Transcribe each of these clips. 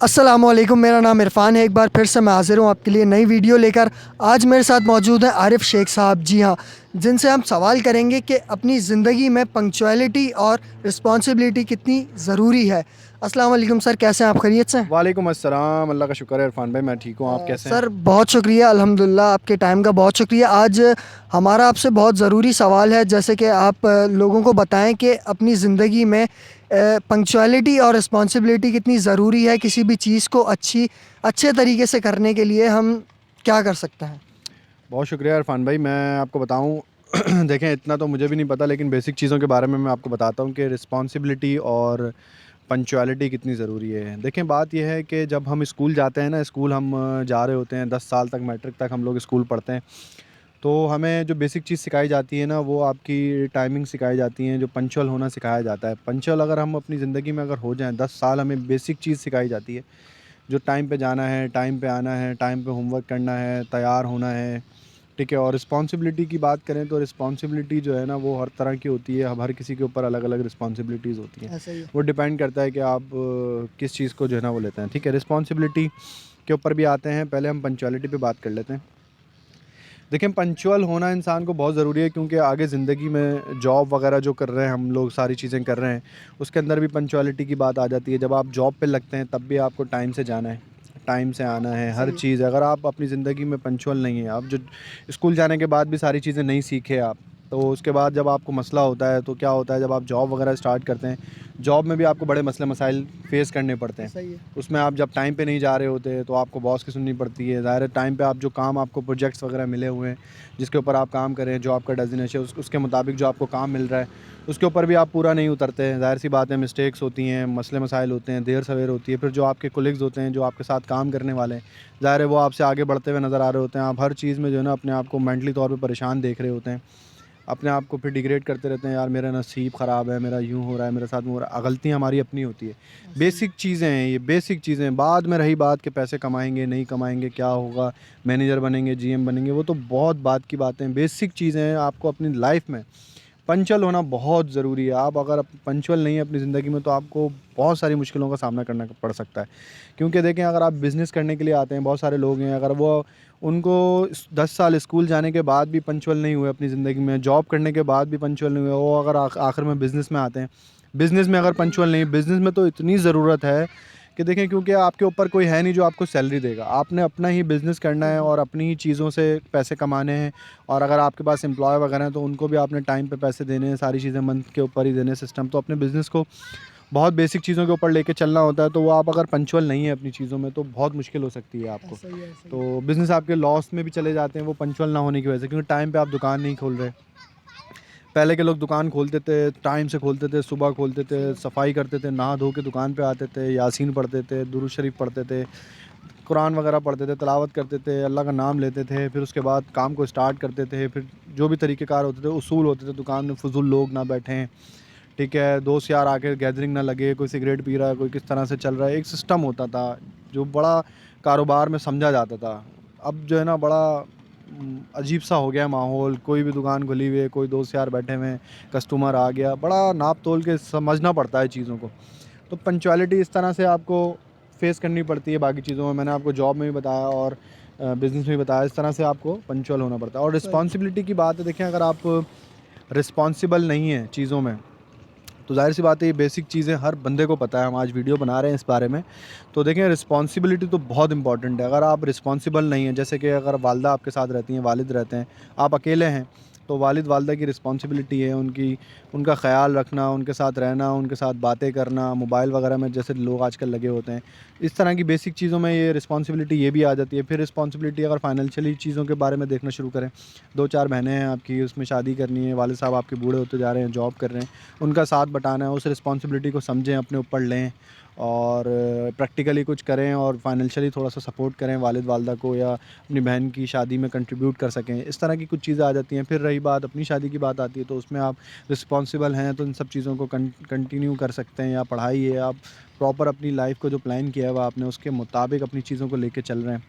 अस्सलामुअलैकुम, मेरा नाम इरफ़ान है। एक बार फिर से मैं हाज़िर हूँ आपके लिए नई वीडियो लेकर। आज मेरे साथ मौजूद हैं आरिफ़ शेख साहब, जी हाँ, जिनसे हम सवाल करेंगे कि अपनी ज़िंदगी में पंक्चुअलिटी और रिस्पॉन्सिबिलिटी कितनी ज़रूरी है। अस्सलाम वालेकुम सर, कैसे हैं आप? खैरियत से हैं? वालेकुम अस्सलाम, अल्लाह का शुक्र है इरफ़ान भाई, मैं ठीक हूँ। आप कैसे हैं? सर बहुत शुक्रिया, अल्हम्दुलिल्लाह, आपके टाइम का बहुत शुक्रिया। आज हमारा आपसे बहुत ज़रूरी सवाल है, जैसे कि आप लोगों को बताएं कि अपनी ज़िंदगी में पंक्चुअलिटी और रिस्पॉन्सिबिलिटी कितनी ज़रूरी है। किसी भी चीज़ को अच्छे तरीके से करने के लिए हम क्या कर सकते हैं? बहुत शुक्रिया इरफ़ान भाई। मैं आपको बताऊँ देखें, इतना तो मुझे भी नहीं पता, लेकिन बेसिक चीज़ों के बारे में मैं आपको बताता हूँ कि रिस्पॉन्सिबिलिटी और पंक्चुअलिटी कितनी ज़रूरी है। देखें, बात ये है कि जब हम स्कूल जाते हैं ना, स्कूल हम जा रहे होते हैं 10 साल तक, मैट्रिक तक हम लोग स्कूल पढ़ते हैं। तो हमें जो बेसिक चीज़ सिखाई जाती है ना, वो आपकी टाइमिंग सिखाई जाती है, जो पंक्चुअल होना सिखाया जाता है। पंक्चुअल अगर हम अपनी ज़िंदगी में अगर हो जाएँ, 10 साल हमें बेसिक चीज़ सिखाई जाती है, जो टाइम पे जाना है, टाइम पे आना है, टाइम पे होमवर्क करना है, तैयार होना है, ठीक है। और रिस्पॉन्सिबिलिटी की बात करें तो रिस्पॉन्सिबिलिटी जो है ना, वो हर तरह की होती है। अब हर किसी के ऊपर अलग-अलग रिस्पॉन्सिबिलिटीज़ होती हैं। ऐसा ही है। वो डिपेंड करता है कि आप किस चीज़ को जो है ना वो लेते हैं, ठीक है। रिस्पॉन्सिबिलिटी के ऊपर भी आते हैं, पहले हम पंक्चुअलिटी पे बात कर लेते हैं। देखिए, पंक्चुअल होना इंसान को बहुत ज़रूरी है, क्योंकि आगे ज़िंदगी में जॉब वगैरह जो कर रहे हैं हम लोग, सारी चीज़ें कर रहे हैं, उसके अंदर भी पंक्चुअलिटी की बात आ जाती है। जब आप जॉब पे लगते हैं तब भी आपको टाइम से जाना है, टाइम से आना है, हर सही है। चीज़। अगर आप अपनी ज़िंदगी में पंक्चुअल नहीं हैं, आप जो स्कूल जाने के बाद भी सारी चीज़ें नहीं सीखे आप, तो उसके बाद जब आपको मसला होता है तो क्या होता है, जब आप जॉब वगैरह स्टार्ट करते हैं, जॉब में भी आपको बड़े मसले मसाइल फ़ेस करने पड़ते हैं। सही है। उसमें आप जब टाइम पे नहीं जा रहे होते तो आपको बॉस की सुननी पड़ती है। ज़ाहिर है, टाइम पे आप जो काम, आपको प्रोजेक्ट्स वगैरह मिले हुए हैं जिसके ऊपर आप काम करें, जो आपका डेज़िग्नेशन उसके मुताबिक जो आपको काम मिल रहा है, उसके ऊपर भी आप पूरा नहीं उतरते हैं। ज़ाहिर-सी बात है, मिस्टेक्स होती हैं, मसले मसाइल होते हैं, देर-सवेर होती है। फिर जो आपके कोलीग्स होते हैं, जो आपके साथ काम करने वाले हैं, ज़ाहिर है वो आपसे आगे बढ़ते हुए नज़र आ रहे होते हैं। आप हर चीज़ में जो है ना अपने आप को मेंटली तौर पे परेशान देख रहे होते हैं। अपने आप को फिर डिग्रेड करते रहते हैं, यार मेरा नसीब ख़राब है, मेरा यूँ हो रहा है, मेरे साथ वो हो रहा है। गलतियाँ हमारी अपनी होती है। ऐसा ही है। बेसिक चीज़ें हैं ये, बेसिक चीज़ें। बाद में रही बात कि पैसे कमाएँगे, नहीं कमाएँगे, क्या होगा, मैनेजर बनेंगे, जीएम बनेंगे, वो तो बहुत बात की बातें हैं। बेसिक चीज़ें हैं, आपको अपनी लाइफ़ में पंक्चुअल होना बहुत ज़रूरी है। आप अगर पंक्चुअल नहीं है अपनी ज़िंदगी में, तो आपको बहुत सारी मुश्किलों का सामना करना पड़ सकता है। क्योंकि देखें, अगर आप बिज़नेस करने के लिए आते हैं, बहुत सारे लोग हैं, अगर वो उनको 10 साल स्कूल जाने के बाद भी पंक्चुअल नहीं हुए अपनी ज़िंदगी में, जॉब करने के बाद भी पंक्चुअल नहीं हुए, वो अगर आखिर में बिज़नेस में आते हैं, बिज़नेस में अगर पंक्चुअल नहीं, बिज़नेस में तो इतनी ज़रूरत है कि देखें, क्योंकि आपके ऊपर कोई है नहीं जो आपको सैलरी देगा। आपने अपना ही बिज़नेस करना है और अपनी ही चीज़ों से पैसे कमाने हैं। और अगर आपके पास एम्प्लॉय वगैरह हैं तो उनको भी आपने टाइम पे पैसे देने हैं, सारी चीज़ें मंथ के ऊपर ही देने हैं सिस्टम। तो अपने बिज़नेस को बहुत बेसिक चीज़ों के ऊपर लेके चलना होता है, तो वो आप अगर पंक्चुअल नहीं है अपनी चीज़ों में, तो बहुत मुश्किल हो सकती है आपको। ऐसा ही है। ऐसा ही है। तो बिज़नेस आपके लॉस में भी चले जाते हैं वो पंक्चुअल ना होने की वजह से, क्योंकि टाइम पे आप दुकान नहीं खोल रहे। पहले के लोग दुकान खोलते थे, टाइम से खोलते थे, सुबह खोलते थे, सही है। सफाई करते थे, नहा धो के दुकान पे आते थे, यासीन पढ़ते थे, दुरूद शरीफ पढ़ते थे, कुरान वगैरह पढ़ते थे, तिलावत करते थे, अल्लाह का नाम लेते थे, फिर उसके बाद काम को स्टार्ट करते थे। फिर जो भी तरीक़ेकार होते थे, उसूल होते थे दुकान में, फ़ुज़ूल लोग ना बैठें, ठीक है, दोस्त यार आके गैदरिंग ना लगे, कोई सिगरेट पी रहा है, कोई किस तरह से चल रहा है, एक सिस्टम होता था, जो बड़ा कारोबार में समझा जाता था। अब जो है ना बड़ा अजीब-सा हो गया है माहौल, कोई भी दुकान खुली हुई है, कोई दोस्त यार बैठे हुए हैं, कस्टमर आ गया, बड़ा नाप-तोल के समझना पड़ता है चीज़ों को। तो पंक्चुअलिटी इस तरह से आपको फ़ेस करनी पड़ती है बाकी चीज़ों में। मैंने आपको जॉब में भी बताया और बिज़नेस में भी बताया, इस तरह से आपको पंक्चुअल होना पड़ता है। और सही है। रिस्पॉन्सिबिलिटी की बात है, देखें, अगर आप रिस्पॉन्सिबल नहीं हैं चीज़ों में, तो ज़ाहिर-सी बात है ये बेसिक चीज़ें हर बंदे को पता है। हम आज वीडियो बना रहे हैं इस बारे में। तो देखें, रिस्पॉन्सिबिलिटी तो बहुत इंपॉर्टेंट है। अगर आप रिस्पॉन्सिबल नहीं हैं, जैसे कि अगर वालिदा आपके साथ रहती हैं, वालिद रहते हैं, आप अकेले हैं, तो वालिद वालिदा की रिस्पॉन्सिबिलिटी है उनका ख़्याल रखना, उनके साथ रहना, उनके साथ बातें करना, मोबाइल वगैरह में जैसे लोग आजकल लगे होते हैं। इस तरह की बेसिक चीज़ों में ये रिस्पॉन्सिबिलिटी ये भी आ जाती है। फिर रिस्पॉन्सिबिलिटी अगर फाइनेंशियली चीज़ों के बारे में देखना शुरू करें, 2-4 बहनें हैं आपकी, उसमें शादी करनी है, वालिद साहब आपके बूढ़े होते जा रहे हैं, जॉब कर रहे हैं, उनका साथ बटाना है, उस रिस्पॉन्सिबिलिटी को समझें, अपने ऊपर लें और प्रैक्टिकली कुछ करें और फाइनेंशियली थोड़ा-सा सपोर्ट करें वालिद-वालिदा को, या अपनी बहन की शादी में कंट्रीब्यूट कर सकें। इस तरह की कुछ चीज़ें आ जाती हैं। फिर रही बात अपनी शादी की बात आती है, तो उसमें आप रिस्पॉन्सिबल हैं तो इन सब चीज़ों को कंटिन्यू कर सकते हैं, या पढ़ाई है, आप प्रॉपर अपनी लाइफ़ को जो प्लान किया हुआ आपने, उसके मुताबिक अपनी चीज़ों को लेके चल रहे हैं।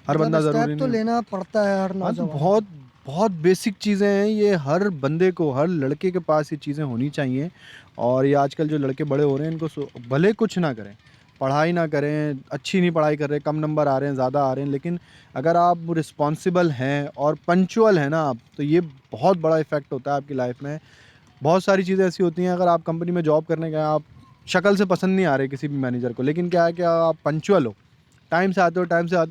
हर मतलब बंदा स्टेप ज़रूरी तो नहीं। लेना पड़ता है हर हाँ, तो नौजवान को। बहुत बहुत बेसिक चीज़ें हैं ये, हर बंदे को, हर लड़के के पास ये चीज़ें होनी चाहिए। और ये आजकल जो लड़के बड़े हो रहे हैं, इनको भले कुछ ना करें, पढ़ाई ना करें, अच्छी नहीं पढ़ाई कर रहे, कम नंबर आ रहे हैं, ज़्यादा आ रहे हैं, लेकिन अगर आप रिस्पॉन्सिबल हैं और पंक्चुअल हैं ना आप, तो ये बहुत बड़ा इफ़ेक्ट होता है आपकी लाइफ में। बहुत सारी चीज़ें ऐसी होती हैं, अगर आप कंपनी में जॉब करने गए, आप शक्ल से पसंद नहीं आ रहे किसी भी मैनेजर को, लेकिन क्या है कि आप पंक्चुअल हो, टाइम से आते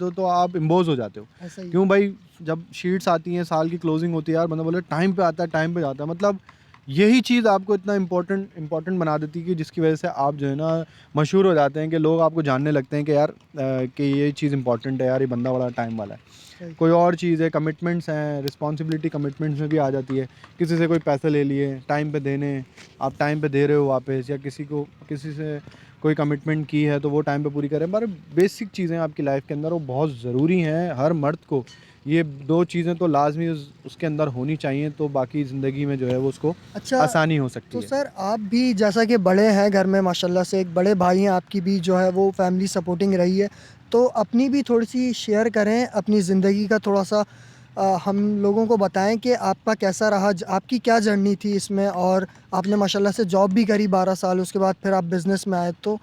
हो तो आप इम्पोज़ हो जाते हो। ऐसा ही क्यों भाई, जब शीट्स आती हैं, साल की क्लोजिंग होती है, यार बंदा बोले टाइम पे आता है, टाइम पे जाता है, मतलब यही चीज़ आपको इतना इम्पोर्टेंट बना देती है कि जिसकी वजह से आप जो है ना मशहूर हो जाते हैं, कि लोग आपको जानने लगते हैं कि यार कि ये चीज़ इंपॉर्टेंट है, यार ये बंदा बड़ा टाइम वाला है। सही। कोई और चीज़ है, कमिटमेंट्स हैं, रिस्पॉन्सिबिलिटी कमिटमेंट्स में भी आ जाती है। किसी से कोई पैसे ले लिए, टाइम पे देने, आप टाइम पे दे रहे हो वापस, या किसी से कोई कमिटमेंट की है तो वो टाइम पे पूरी करें। पर बेसिक चीज़ें आपकी लाइफ के अंदर वो बहुत ज़रूरी हैं, हर मर्द को ये 2 चीज़ें तो लाज़मी उसके अंदर होनी चाहिए, तो बाकी ज़िंदगी में जो है वो उसको अच्छा, आसानी हो सकती तो है। सर आप भी जैसा कि बड़े हैं घर में माशाल्लाह से, एक बड़े भाई हैं आपकी भी जो है वो फैमिली सपोर्टिंग रही है, तो अपनी भी थोड़ी-सी शेयर करें अपनी ज़िंदगी का थोड़ा-सा, हम लोगों को बताएँ कि आपका कैसा रहा, आपकी क्या जर्नी थी इसमें, और आपने माशाल्लाह से जॉब भी करी 12 साल, उसके बाद फिर आप बिज़नेस में आए, तो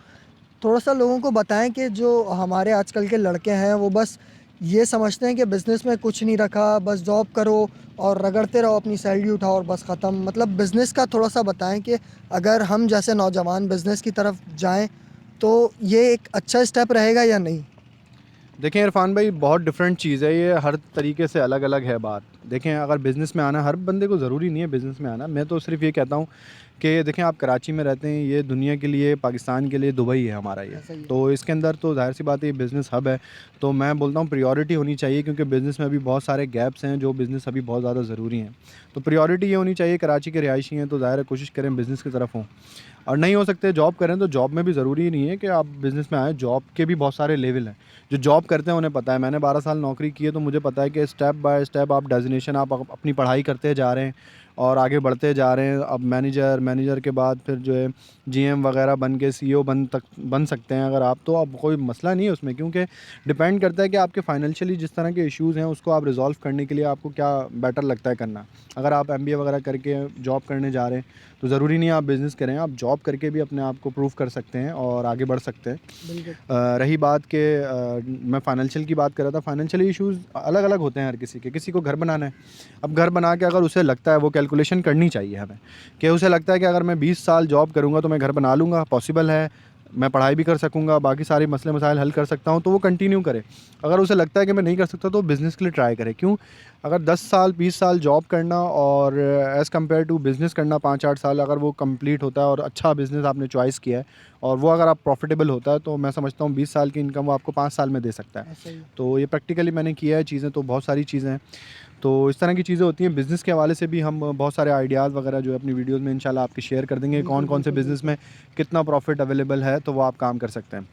थोड़ा-सा लोगों को बताएँ कि जो हमारे आजकल के लड़के हैं वो बस ये समझते हैं कि बिज़नेस में कुछ नहीं रखा, बस जॉब करो और रगड़ते रहो, अपनी सैलरी उठाओ और बस ख़त्म। मतलब बिज़नेस का थोड़ा-सा बताएँ कि अगर हम जैसे नौजवान बिज़नेस की तरफ जाएँ, तो ये एक अच्छा स्टेप रहेगा या नहीं? देखें इरफान भाई, बहुत डिफरेंट चीज़ है ये, हर तरीके से अलग-अलग है बात। देखें, अगर बिज़नेस में आना, हर बंदे को ज़रूरी नहीं है बिज़नेस में आना। मैं तो सिर्फ़ ये कहता हूँ कि देखें, आप कराची में रहते हैं, ये दुनिया के लिए, पाकिस्तान के लिए दुबई है हमारा ये। ऐसा ही है। तो इसके अंदर तो ज़ाहिर-सी बात है ये बिज़नेस हब है। तो मैं बोलता हूँ प्रायोरिटी होनी चाहिए, क्योंकि बिज़नेस में अभी बहुत सारे गैप्स हैं, जो बिज़नेस अभी बहुत ज़्यादा ज़रूरी हैं। तो प्रायोरिटी ये होनी चाहिए, कराची के रिहायशी हैं तो ज़ाहिर है कोशिश करें बिज़नेस की तरफ हों। और नहीं हो सकते जॉब करें, तो जॉब में भी ज़रूरी नहीं है कि आप बिज़नेस में आएँ, जॉब के भी बहुत सारे लेवल हैं। जो जॉब करते हैं उन्हें पता है, मैंने 12 साल नौकरी की है, तो मुझे पता है कि स्टेप बाय स्टेप आप डेज़िग्नेशन, आप अपनी पढ़ाई करते जा रहे हैं और आगे बढ़ते जा रहे हैं। अब मैनेजर के बाद फिर जो है जीएम वगैरह बन के सीईओ बन सकते हैं अगर आप, तो अब कोई मसला नहीं है उसमें, क्योंकि डिपेंड करता है कि आपके फाइनेंशियली जिस तरह के इश्यूज़ हैं उसको आप रिज़ॉल्व करने के लिए आपको क्या बेटर लगता है करना। अगर आप एमबीए वगैरह करके जॉब करने जा रहे हैं, तो ज़रूरी नहीं है आप बिज़नेस करें, आप जॉब करके भी अपने आप को प्रूव कर सकते हैं और आगे बढ़ सकते हैं। बिल्कुल। रही बात कि मैं फाइनेंशियल की बात कर रहा था, फाइनेंशियली इश्यूज़ अलग-अलग होते हैं हर किसी के। किसी को घर बनाना है, अब घर बना के अगर उसे लगता है, वो कैलकुलेशन करनी चाहिए हमें, कि उसे लगता है कि अगर मैं 20 साल जॉब करूँगा तो मैं घर बना लूँगा, पॉसिबल है, मैं पढ़ाई भी कर सकूँगा, बाकी सारे मसले मसाइल हल कर सकता हूँ, तो वो कंटिन्यू करे। अगर उसे लगता है कि मैं नहीं कर सकता, तो बिज़नेस के लिए ट्राई करे। क्यों? अगर 10 साल 20 साल जॉब करना और एज़ कम्पेयर टू बिज़नेस करना 5-8 साल, अगर वो कंप्लीट होता है और अच्छा बिज़नेस आपने चॉइस किया है और वो अगर आप प्रॉफिटेबल होता है, तो मैं समझता हूँ 20 साल की इनकम वो आपको 5 साल में दे सकता है। ऐसा ही है। तो ये प्रैक्टिकली मैंने किया है चीज़ें, तो बहुत सारी चीज़ें हैं। तो इस तरह की चीज़ें होती हैं। बिज़नेस के हवाले से भी हम बहुत सारे आइडियाज़ वगैरह जो है अपनी वीडियोज़ में इंशाल्लाह आपके शेयर कर देंगे, बिल्कुल, कौन-कौन से बिल्कुल, बिज़नेस बिल्कुल। में कितना प्रॉफिट अवेलेबल है, तो वो आप काम कर सकते हैं।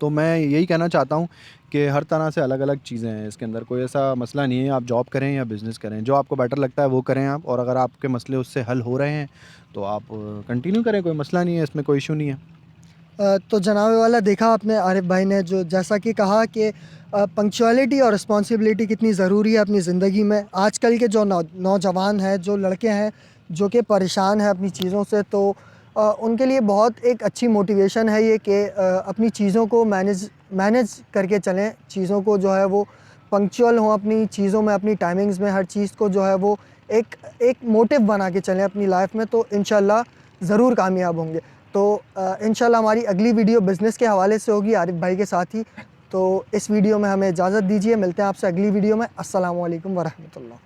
तो मैं यही कहना चाहता हूँ कि हर तरह से अलग-अलग चीज़ें हैं इसके अंदर, कोई ऐसा मसला नहीं है, आप जॉब करें या बिज़नेस करें, जो आपको बेटर लगता है वो करें आप, और अगर आपके मसले उससे हल हो रहे हैं, तो आप कंटिन्यू करें, कोई मसला नहीं है, इसमें कोई इश्यू नहीं है। तो जनाब वाला देखा आपने आरिफ भाई ने जो जैसा कि कहा कि पंक्चुअलिटी और रिस्पॉन्सिबिलिटी कितनी ज़रूरी है अपनी ज़िंदगी में। आजकल के जो नौजवान हैं, जो लड़के हैं, जो कि परेशान हैं अपनी चीज़ों से, तो उनके लिए बहुत एक अच्छी मोटिवेशन है ये कि अपनी चीज़ों को मैनेज मैनेज करके चलें। चीज़ों को जो है वो पंक्चुअल हों अपनी चीज़ों में, अपनी टाइमिंग्स में, हर चीज़ को जो है वो एक एक मोटिव बना के चलें अपनी लाइफ में, तो इंशाल्लाह ज़रूर कामयाब होंगे। तो इंशाल्लाह हमारी अगली वीडियो बिज़नेस के हवाले से होगी आरिफ भाई के साथ ही। तो इस वीडियो में हमें इजाज़त दीजिए, मिलते हैं आपसे अगली वीडियो में। अस्सलामु अलैकुम व रहमतुल्लाह।